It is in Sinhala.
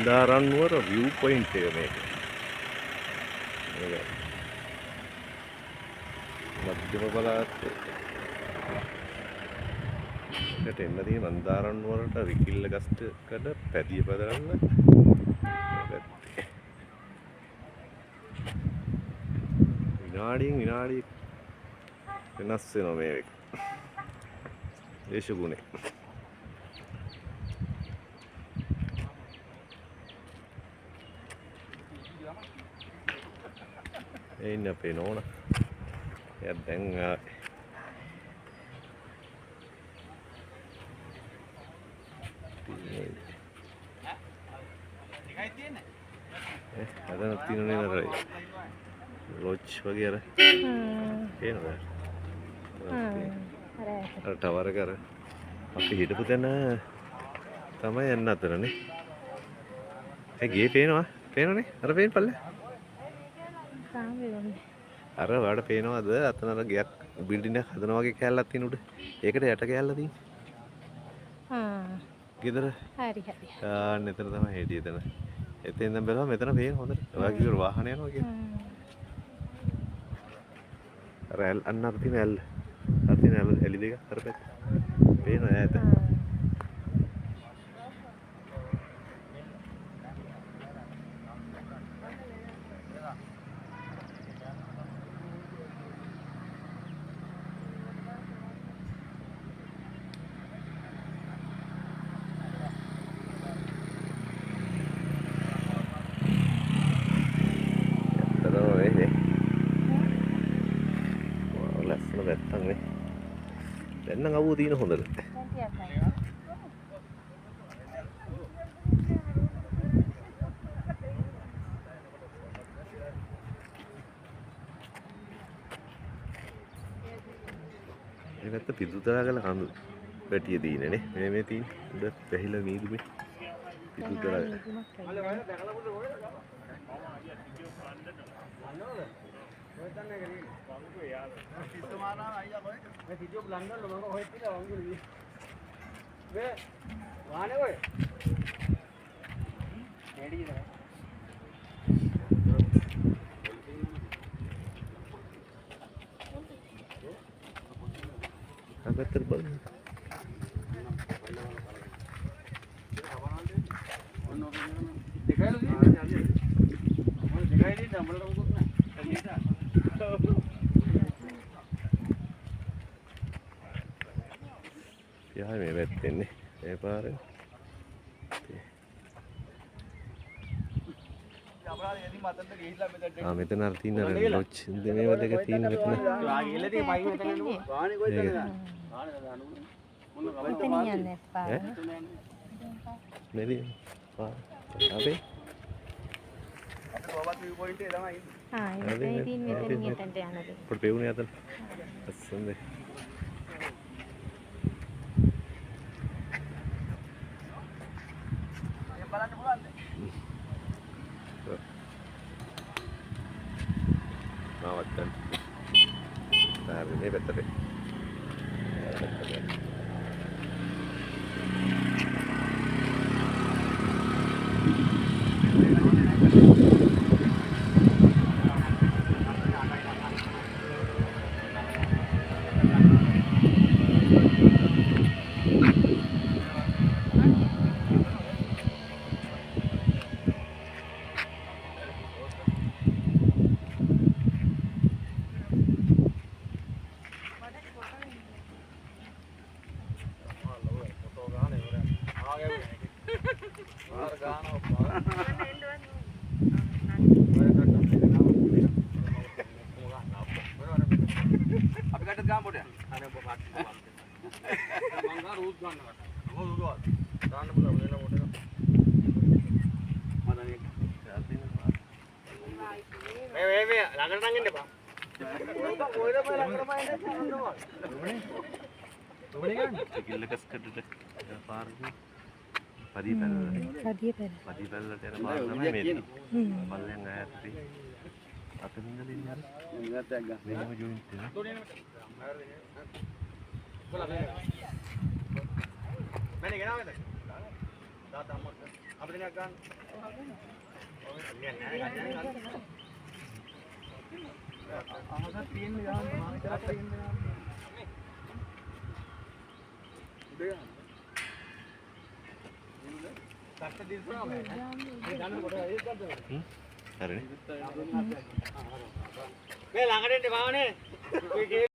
මන්දාරන්නුවර view point එක මේක. මේක මධ්‍යම පළාතේ. ඒකට එන්න තියෙන මන්දාරන්නුවරට රිකිල්ල ගස්කට පැදිය පදරන්න. විනාඩියෙන් විනාඩිය වෙනස් වෙනවා මේක. දේශගුණේ. එන්න අපේ නෝනා. එයා දැන් අදන තියෙන්නේ නේද ලොජ් වගේ අර පේනවද අර ටවර් එක අර අපි හිටපු තැන තමයි යන්න අතරනේ ඒ ගේ පේනවනේ අර පේන පල්ලේ අර වඩ පේනවද අතන අර ගයක් බිල්ඩින් එකක් හදනවා වගේ කෑල්ලක් තියෙන උඩ ඒකට යට කෑල්ල තියෙන්නේ ගෙදර හරි එතන තමයි හිටියේ එතන එතෙන් ඉඳන් බලුවා මෙතන පේන හොඳට ඔයා කිව්ව වාහන යනවා කියලා අර අන්න අර තියෙන එලි දෙක අර පැත්තේ පේනවා ඈත දැන් නම් අවුව තියෙන හොඳද ඒ පැත්ත පිදුතරා ගල කඳු පැටිය තියෙන්නේ නේ මේ තියෙන උඩ පැහිලා මීදුමේ පිදුතරා අගතර බලන්න යහයි මේ පැත්තෙන්නේ මේ පාරේ මෙතන අර තියෙන ලොජ් මේවා දෙක තියෙන මෙතන මෙලි අපේ ఇప్పుడు పేవుని అతను వస్తుంది వద్దండి పెద్దది අපිට නිකන් ගන්න. අහකට තියෙන්නේ ගන්න මම විතරක් තියෙන්නේ උඩ යන්න. සත්‍ය දිස්සා මේ ගන්න කොට ඒක ගන්න. හරිනේ. මේ ළඟට එන්න මාවනේ.